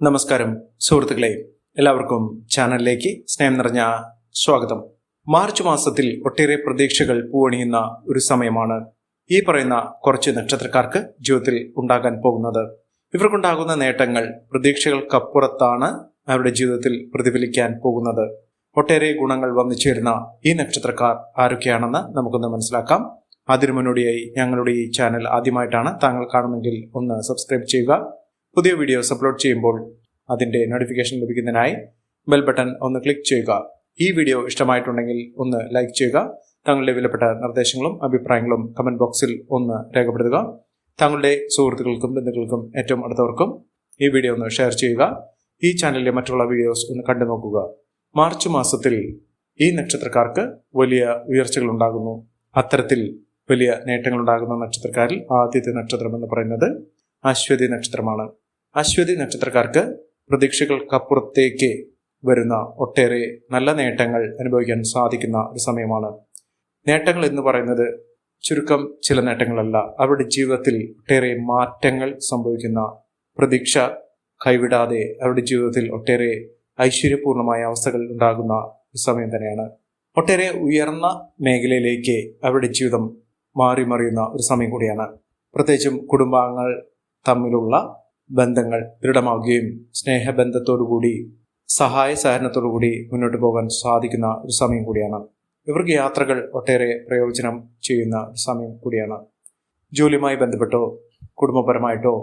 നമസ്കാരം സുഹൃത്തുക്കളെ, എല്ലാവർക്കും ചാനലിലേക്ക് സ്നേഹം നിറഞ്ഞ സ്വാഗതം. മാർച്ച് മാസത്തിൽ ഒട്ടേറെ പ്രതീക്ഷകൾ പൂവണിയുന്ന ഒരു സമയമാണ് ഈ പറയുന്ന കുറച്ച് നക്ഷത്രക്കാർക്ക് ജീവിതത്തിൽ ഉണ്ടാകാൻ പോകുന്നത്. ഇവർക്കുണ്ടാകുന്ന നേട്ടങ്ങൾ പ്രതീക്ഷകൾക്കപ്പുറത്താണ് അവരുടെ ജീവിതത്തിൽ പ്രതിഫലിക്കാൻ പോകുന്നത്. ഒട്ടേറെ ഗുണങ്ങൾ വന്നു ചേരുന്ന ഈ നക്ഷത്രക്കാർ ആരൊക്കെയാണെന്ന് നമുക്കൊന്ന് മനസ്സിലാക്കാം. അതിനു മുന്നോടിയായി ഞങ്ങളുടെ ഈ ചാനൽ ആദ്യമായിട്ടാണ് താങ്കൾ കാണുമെങ്കിൽ ഒന്ന് സബ്സ്ക്രൈബ് ചെയ്യുക. പുതിയ വീഡിയോസ് അപ്ലോഡ് ചെയ്യുമ്പോൾ അതിൻ്റെ നോട്ടിഫിക്കേഷൻ ലഭിക്കുന്നതിനായി ബെൽ ബട്ടൺ ഒന്ന് ക്ലിക്ക് ചെയ്യുക. ഈ വീഡിയോ ഇഷ്ടമായിട്ടുണ്ടെങ്കിൽ ഒന്ന് ലൈക്ക് ചെയ്യുക. താങ്കളുടെ വിലപ്പെട്ട നിർദ്ദേശങ്ങളും അഭിപ്രായങ്ങളും കമൻറ്റ് ബോക്സിൽ ഒന്ന് രേഖപ്പെടുത്തുക. താങ്കളുടെ സുഹൃത്തുക്കൾക്കും ബന്ധുക്കൾക്കും ഏറ്റവും അടുത്തവർക്കും ഈ വീഡിയോ ഒന്ന് ഷെയർ ചെയ്യുക. ഈ ചാനലിലെ മറ്റുള്ള വീഡിയോസ് ഒന്ന് കണ്ടു നോക്കുക. മാർച്ച് മാസത്തിൽ ഈ നക്ഷത്രക്കാർക്ക് വലിയ ഉയർച്ചകൾ ഉണ്ടാകുന്നു. അത്തരത്തിൽ വലിയ നേട്ടങ്ങൾ ഉണ്ടാകുന്ന നക്ഷത്രക്കാരിൽ ആദ്യത്തെ നക്ഷത്രം എന്ന് പറയുന്നത് അശ്വതി നക്ഷത്രമാണ്. അശ്വതി നക്ഷത്രക്കാർക്ക് പ്രതീക്ഷകൾക്കപ്പുറത്തേക്ക് വരുന്ന ഒട്ടേറെ നല്ല നേട്ടങ്ങൾ അനുഭവിക്കാൻ സാധിക്കുന്ന ഒരു സമയമാണ്. നേട്ടങ്ങൾ എന്ന് പറയുന്നത് ചുരുക്കം ചില നേട്ടങ്ങളല്ല, അവരുടെ ജീവിതത്തിൽ ഒട്ടേറെ മാറ്റങ്ങൾ സംഭവിക്കുന്ന, പ്രതീക്ഷ കൈവിടാതെ അവരുടെ ജീവിതത്തിൽ ഒട്ടേറെ ഐശ്വര്യപൂർണമായ അവസ്ഥകൾ ഉണ്ടാകുന്ന ഒരു സമയം തന്നെയാണ്. ഒട്ടേറെ ഉയർന്ന മേഖലയിലേക്ക് അവരുടെ ജീവിതം മാറി മറിയുന്ന ഒരു സമയം കൂടിയാണ്. പ്രത്യേകിച്ചും കുടുംബാംഗങ്ങൾ തമ്മിലുള്ള ബന്ധങ്ങൾ ദൃഢമാവുകയും സ്നേഹബന്ധത്തോടുകൂടി സഹായ സഹകരണത്തോടുകൂടി മുന്നോട്ട് പോകാൻ സാധിക്കുന്ന ഒരു സമയം കൂടിയാണ്. ഇവർക്ക് യാത്രകൾ ഒട്ടേറെ പ്രയോജനം ചെയ്യുന്ന ഒരു സമയം കൂടിയാണ്. ജോലിയുമായി ബന്ധപ്പെട്ടോ കുടുംബപരമായിട്ടോ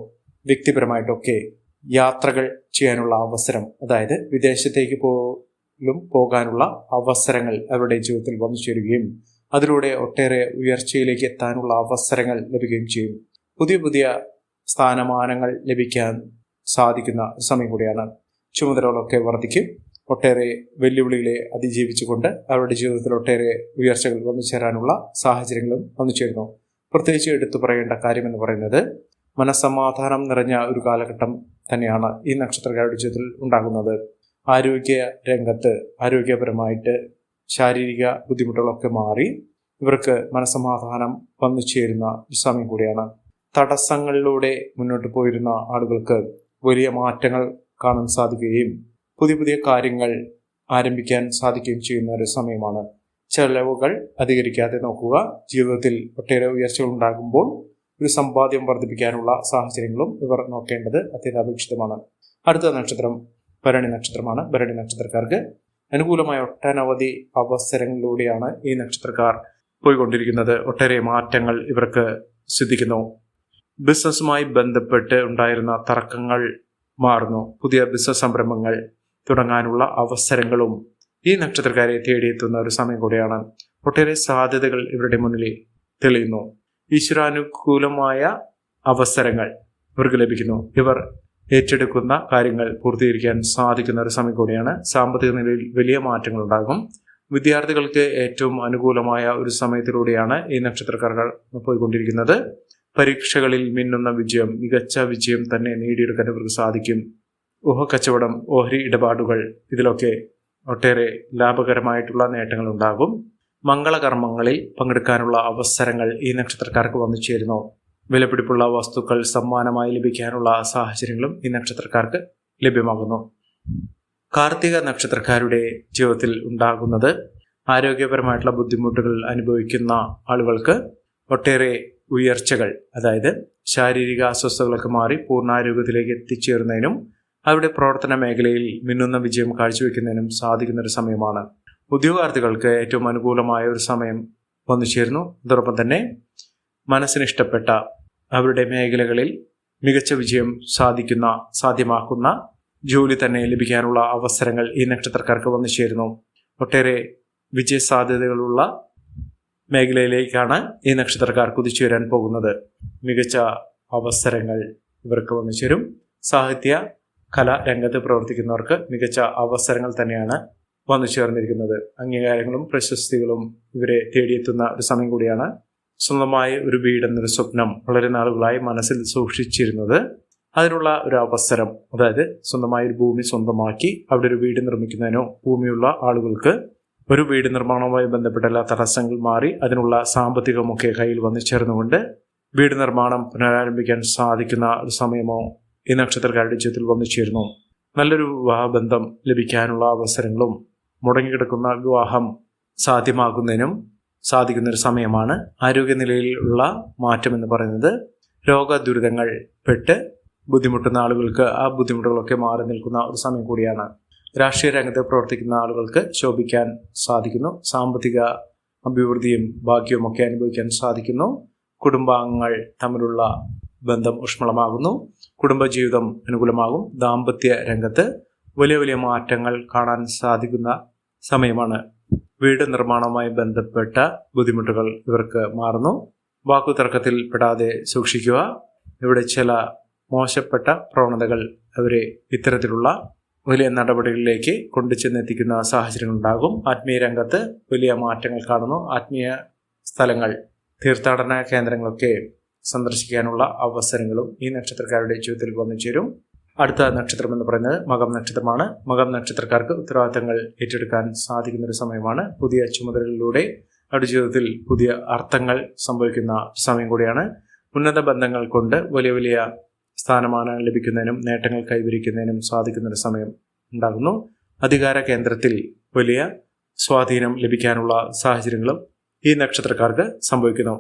വ്യക്തിപരമായിട്ടോ ഒക്കെ യാത്രകൾ ചെയ്യാനുള്ള അവസരം, അതായത് വിദേശത്തേക്ക് പോലും പോകാനുള്ള അവസരങ്ങൾ അവരുടെ ജീവിതത്തിൽ വന്നു ചേരുകയും അതിലൂടെ ഒട്ടേറെ ഉയർച്ചയിലേക്ക് എത്താനുള്ള അവസരങ്ങൾ ലഭിക്കുകയും ചെയ്യും. പുതിയ പുതിയ സ്ഥാനമാനങ്ങൾ ലഭിക്കാൻ സാധിക്കുന്ന സമയം കൂടിയാണ്. ചുമതലകളൊക്കെ വർദ്ധിക്കും. ഒട്ടേറെ വെല്ലുവിളികളെ അതിജീവിച്ചുകൊണ്ട് അവരുടെ ജീവിതത്തിൽ ഒട്ടേറെ ഉയർച്ചകൾ വന്നു ചേരാനുള്ള സാഹചര്യങ്ങളും വന്നു ചേരുന്നു. പ്രത്യേകിച്ച് എടുത്തു പറയേണ്ട കാര്യമെന്ന് പറയുന്നത് മനസ്സമാധാനം നിറഞ്ഞ ഒരു കാലഘട്ടം തന്നെയാണ് ഈ നക്ഷത്രക്കാരുടെ ജീവിതത്തിൽ ഉണ്ടാകുന്നത്. ആരോഗ്യ രംഗത്ത് ആരോഗ്യപരമായിട്ട് ശാരീരിക ബുദ്ധിമുട്ടുകളൊക്കെ മാറി ഇവർക്ക് മനസ്സമാധാനം വന്നു ചേരുന്ന ഒരു സമയം കൂടിയാണ്. തടസ്സങ്ങളിലൂടെ മുന്നോട്ട് പോയിരുന്ന ആളുകൾക്ക് വലിയ മാറ്റങ്ങൾ കാണാൻ സാധിക്കുകയും പുതിയ പുതിയ കാര്യങ്ങൾ ആരംഭിക്കാൻ സാധിക്കുകയും ചെയ്യുന്ന ഒരു സമയമാണ്. ചെലവുകൾ അധികരിക്കാതെ നോക്കുക. ജീവിതത്തിൽ ഒട്ടേറെ ഉയർച്ചകൾ ഉണ്ടാകുമ്പോൾ ഒരു സമ്പാദ്യം വർദ്ധിപ്പിക്കാനുള്ള സാഹചര്യങ്ങളും ഇവർ നോക്കേണ്ടത് അത്യന്താപേക്ഷിതമാണ്. അടുത്ത നക്ഷത്രം ഭരണി നക്ഷത്രമാണ്. ഭരണി നക്ഷത്രക്കാർക്ക് അനുകൂലമായ ഒട്ടനവധി അവസരങ്ങളിലൂടെയാണ് ഈ നക്ഷത്രക്കാർ പോയിക്കൊണ്ടിരിക്കുന്നത്. ഒട്ടേറെ മാറ്റങ്ങൾ ഇവർക്ക് സിദ്ധിക്കുന്നു. ബിസിനസ്സുമായി ബന്ധപ്പെട്ട് ഉണ്ടായിരുന്ന തർക്കങ്ങൾ മാറുന്നു. പുതിയ ബിസിനസ് സംരംഭങ്ങൾ തുടങ്ങാനുള്ള അവസരങ്ങളും ഈ നക്ഷത്രക്കാരെ തേടിയെത്തുന്ന ഒരു സമയം കൂടിയാണ്. ഒട്ടേറെ സാധ്യതകൾ ഇവരുടെ മുന്നിൽ തെളിയുന്നു. ഈശ്വരാനുകൂലമായ അവസരങ്ങൾ ഇവർക്ക് ലഭിക്കുന്നു. ഇവർ ഏറ്റെടുക്കുന്ന കാര്യങ്ങൾ പൂർത്തീകരിക്കാൻ സാധിക്കുന്ന ഒരു സമയം കൂടിയാണ്. സാമ്പത്തിക നിലയിൽ വലിയ മാറ്റങ്ങൾ ഉണ്ടാകും. വിദ്യാർത്ഥികൾക്ക് ഏറ്റവും അനുകൂലമായ ഒരു സമയത്തിലൂടെയാണ് ഈ നക്ഷത്രക്കാർ പോയിക്കൊണ്ടിരിക്കുന്നത്. പരീക്ഷകളിൽ മിന്നുന്ന വിജയം, മികച്ച വിജയം തന്നെ നേടിയെടുക്കാൻ ഇവർക്ക് സാധിക്കും. ഊഹക്കച്ചവടം, ഓഹരി ഇടപാടുകൾ, ഇതിലൊക്കെ ഒട്ടേറെ ലാഭകരമായിട്ടുള്ള നേട്ടങ്ങൾ ഉണ്ടാകും. മംഗളകർമ്മങ്ങളിൽ പങ്കെടുക്കാനുള്ള അവസരങ്ങൾ ഈ നക്ഷത്രക്കാർക്ക് വന്നു ചേരുന്നു. വിലപിടിപ്പുള്ള വസ്തുക്കൾ സമ്മാനമായി ലഭിക്കാനുള്ള സാഹചര്യങ്ങളും ഈ നക്ഷത്രക്കാർക്ക് ലഭ്യമാകുന്നു. കാർത്തിക നക്ഷത്രക്കാരുടെ ജീവിതത്തിൽ ഉണ്ടാകുന്നത് ആരോഗ്യപരമായിട്ടുള്ള ബുദ്ധിമുട്ടുകൾ അനുഭവിക്കുന്ന ആളുകൾക്ക് ഒട്ടേറെ ഉയർച്ചകൾ, അതായത് ശാരീരിക അസ്വസ്ഥതകളൊക്കെ മാറി പൂർണ്ണാരോഗ്യത്തിലേക്ക് എത്തിച്ചേരുന്നതിനും അവരുടെ പ്രവർത്തന മേഖലയിൽ മിന്നുന്ന വിജയം കാഴ്ചവെക്കുന്നതിനും സാധിക്കുന്ന ഒരു സമയമാണ്. ഉദ്യോഗാർത്ഥികൾക്ക് ഏറ്റവും അനുകൂലമായ ഒരു സമയം വന്നു ചേരുന്നു. അതോടൊപ്പം തന്നെ മനസ്സിനിഷ്ടപ്പെട്ട അവരുടെ മേഖലകളിൽ മികച്ച വിജയം സാധ്യമാക്കുന്ന ജോലി തന്നെ ലഭിക്കാനുള്ള അവസരങ്ങൾ ഈ നക്ഷത്രക്കാർക്ക് വന്നു ചേരുന്നു. ഒട്ടേറെ വിജയ സാധ്യതകളുള്ള മേഖലയിലേക്കാണ് ഈ നക്ഷത്രക്കാർ കുതിച്ചു വരാൻ പോകുന്നത്. മികച്ച അവസരങ്ങൾ ഇവർക്ക് വന്നു ചേരും. സാഹിത്യ കല രംഗത്ത് പ്രവർത്തിക്കുന്നവർക്ക് മികച്ച അവസരങ്ങൾ തന്നെയാണ് വന്നു ചേർന്നിരിക്കുന്നത്. അംഗീകാരങ്ങളും പ്രശസ്തികളും ഇവരെ തേടിയെത്തുന്ന ഒരു സമയം കൂടിയാണ്. സ്വന്തമായ ഒരു വീടെന്നൊരു സ്വപ്നം വളരെ നാളുകളായി മനസ്സിൽ സൂക്ഷിച്ചിരുന്നത്, അതിനുള്ള ഒരു അവസരം, അതായത് സ്വന്തമായ ഒരു ഭൂമി സ്വന്തമാക്കി അവിടെ ഒരു വീട് നിർമ്മിക്കുന്നതിനോ ഭൂമിയുള്ള ആളുകൾക്ക് ഒരു വീട് നിർമ്മാണവുമായി ബന്ധപ്പെട്ട എല്ലാ തടസ്സങ്ങൾ മാറി അതിനുള്ള സാമ്പത്തികമൊക്കെ കയ്യിൽ വന്നു ചേർന്നുകൊണ്ട് വീട് നിർമ്മാണം പുനരാരംഭിക്കാൻ സാധിക്കുന്ന ഒരു സമയമോ ഈ നക്ഷത്രക്കാരുടെ ജീവിതത്തിൽ വന്നു ചേരുന്നു. നല്ലൊരു വിവാഹബന്ധം ലഭിക്കാനുള്ള അവസരങ്ങളും മുടങ്ങിക്കിടക്കുന്ന വിവാഹം സാധ്യമാകുന്നതിനും സാധിക്കുന്നൊരു സമയമാണ്. ആരോഗ്യനിലയിലുള്ള മാറ്റം എന്ന് പറയുന്നത് രോഗദുരിതങ്ങൾ പെട്ട് ബുദ്ധിമുട്ടുന്ന ആളുകൾക്ക് ആ ബുദ്ധിമുട്ടുകളൊക്കെ മാറി നിൽക്കുന്ന ഒരു സമയം കൂടിയാണ്. രാഷ്ട്രീയ രംഗത്ത് പ്രവർത്തിക്കുന്ന ആളുകൾക്ക് ശോഭിക്കാൻ സാധിക്കുന്നു. സാമ്പത്തിക അഭിവൃദ്ധിയും ഭാഗ്യവും ഒക്കെ അനുഭവിക്കാൻ സാധിക്കുന്നു. കുടുംബാംഗങ്ങൾ തമ്മിലുള്ള ബന്ധം ഊഷ്മളമാകുന്നു. കുടുംബജീവിതം അനുകൂലമാകും. ദാമ്പത്യ രംഗത്ത് വലിയ വലിയ മാറ്റങ്ങൾ കാണാൻ സാധിക്കുന്ന സമയമാണ്. വീട് നിർമ്മാണവുമായി ബന്ധപ്പെട്ട ബുദ്ധിമുട്ടുകൾ ഇവർക്ക് മാറുന്നു. വാക്കുതർക്കത്തിൽ പെടാതെ സൂക്ഷിക്കുക. ഇവിടെ ചില മോശപ്പെട്ട പ്രവണതകൾ അവരെ ഇത്തരത്തിലുള്ള വലിയ നടപടികളിലേക്ക് കൊണ്ടുചെന്നെത്തിക്കുന്ന സാഹചര്യങ്ങളുണ്ടാകും. ആത്മീയ രംഗത്ത് വലിയ മാറ്റങ്ങൾ കാണുന്നു. ആത്മീയ സ്ഥലങ്ങൾ, തീർത്ഥാടന കേന്ദ്രങ്ങളൊക്കെ സന്ദർശിക്കാനുള്ള അവസരങ്ങളും ഈ നക്ഷത്രക്കാരുടെ ജീവിതത്തിൽ വന്നു ചേരും. അടുത്ത നക്ഷത്രം എന്ന് പറയുന്നത് മകം നക്ഷത്രമാണ്. മകം നക്ഷത്രക്കാർക്ക് ഉത്തരവാദിത്തങ്ങൾ ഏറ്റെടുക്കാൻ സാധിക്കുന്ന ഒരു സമയമാണ്. പുതിയ ചുമതലകളിലൂടെ അവരുടെ ജീവിതത്തിൽ പുതിയ അർത്ഥങ്ങൾ സംഭവിക്കുന്ന സമയം കൂടിയാണ്. ഉന്നത ബന്ധങ്ങൾ കൊണ്ട് വലിയ വലിയ സ്ഥാനമാനങ്ങൾ ലഭിക്കുന്നതിനും നേട്ടങ്ങൾ കൈവരിക്കുന്നതിനും സാധിക്കുന്നൊരു സമയം ഉണ്ടാകുന്നു. അധികാര കേന്ദ്രത്തിൽ വലിയ സ്വാധീനം ലഭിക്കാനുള്ള സാഹചര്യങ്ങളും ഈ നക്ഷത്രക്കാർക്ക് സംഭവിക്കുന്നു.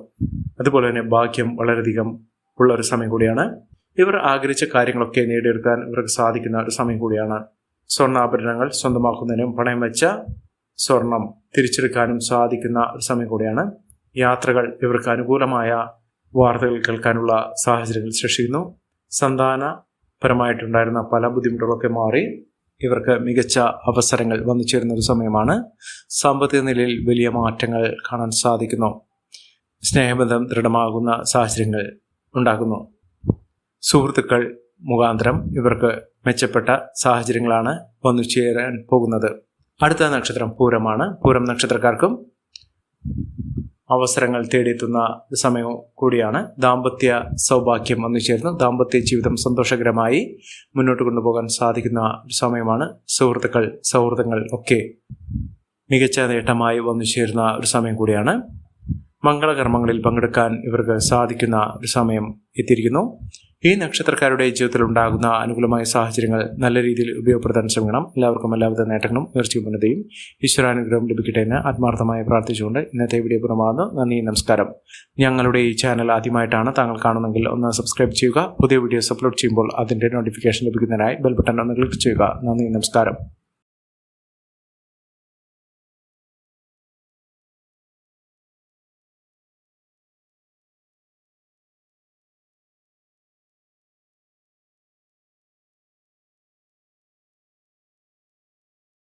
അതുപോലെ തന്നെ ഭാഗ്യം വളരെയധികം ഉള്ള ഒരു സമയം കൂടിയാണ്. ഇവർ ആഗ്രഹിച്ച കാര്യങ്ങളൊക്കെ നേടിയെടുക്കാൻ ഇവർക്ക് സാധിക്കുന്ന ഒരു സമയം കൂടിയാണ്. സ്വർണ്ണാഭരണങ്ങൾ സ്വന്തമാക്കുന്നതിനും പണയം വെച്ച സ്വർണം തിരിച്ചെടുക്കാനും സാധിക്കുന്ന ഒരു സമയം കൂടിയാണ്. യാത്രകൾ ഇവർക്ക് അനുകൂലമായ വാർത്തകൾ കേൾക്കാനുള്ള സാഹചര്യങ്ങൾ സൃഷ്ടിക്കുന്നു. സന്താനപരമായിട്ടുണ്ടായിരുന്ന പല ബുദ്ധിമുട്ടുകളൊക്കെ മാറി ഇവർക്ക് മികച്ച അവസരങ്ങൾ വന്നു ചേരുന്ന ഒരു സമയമാണ്. സാമ്പത്തിക നിലയിൽ വലിയ മാറ്റങ്ങൾ കാണാൻ സാധിക്കുന്നു. സ്നേഹബന്ധം ദൃഢമാകുന്ന സാഹചര്യങ്ങൾ ഉണ്ടാകുന്നു. സുഹൃത്തുക്കൾ മുഖാന്തരം ഇവർക്ക് മെച്ചപ്പെട്ട സാഹചര്യങ്ങളാണ് വന്നു ചേരാൻ പോകുന്നത്. അടുത്ത നക്ഷത്രം പൂരമാണ്. പൂരം നക്ഷത്രക്കാർക്കും അവസരങ്ങൾ തേടിയെത്തുന്ന സമയം കൂടിയാണ്. ദാമ്പത്യ സൗഭാഗ്യം വന്നു ചേർന്ന് ദാമ്പത്യ ജീവിതം സന്തോഷകരമായി മുന്നോട്ട് കൊണ്ടുപോകാൻ സാധിക്കുന്ന ഒരു സമയമാണ്. സൗഹൃദങ്ങൾ ഒക്കെ മികച്ച നേട്ടമായി വന്നു ചേരുന്ന ഒരു സമയം കൂടിയാണ്. മംഗളകർമ്മങ്ങളിൽ പങ്കെടുക്കാൻ ഇവർക്ക് സാധിക്കുന്ന ഒരു സമയം എത്തിയിരിക്കുന്നു. ഈ നക്ഷത്രക്കാരുടെ ജീവിതത്തിൽ ഉണ്ടാകുന്ന അനുകൂലമായ സാഹചര്യങ്ങൾ നല്ല രീതിയിൽ ഉപയോഗപ്പെടുത്താൻ ശ്രമിക്കണം. എല്ലാവർക്കും എല്ലാവിധ നേട്ടങ്ങളും ഉയർച്ചയും ഉന്നതിയും ഈശ്വരാനുഗ്രഹം ലഭിക്കട്ടെ എന്ന് ആത്മാർത്ഥമായി പ്രാർത്ഥിച്ചുകൊണ്ട് ഇന്നത്തെ വീഡിയോ പൂർണ്ണമാകുന്നു. നന്ദി, നമസ്കാരം. ഞങ്ങളുടെ ഈ ചാനൽ ആദ്യമായിട്ടാണ് താങ്കൾ കാണുന്നതെങ്കിൽ ഒന്ന് സബ്സ്ക്രൈബ് ചെയ്യുക. പുതിയ വീഡിയോസ് അപ്ലോഡ് ചെയ്യുമ്പോൾ അതിൻ്റെ നോട്ടിഫിക്കേഷൻ ലഭിക്കുന്നതിനായി ബെൽ ബട്ടൺ ഒന്ന് ക്ലിക്ക് ചെയ്യുക. നന്ദി, നമസ്കാരം.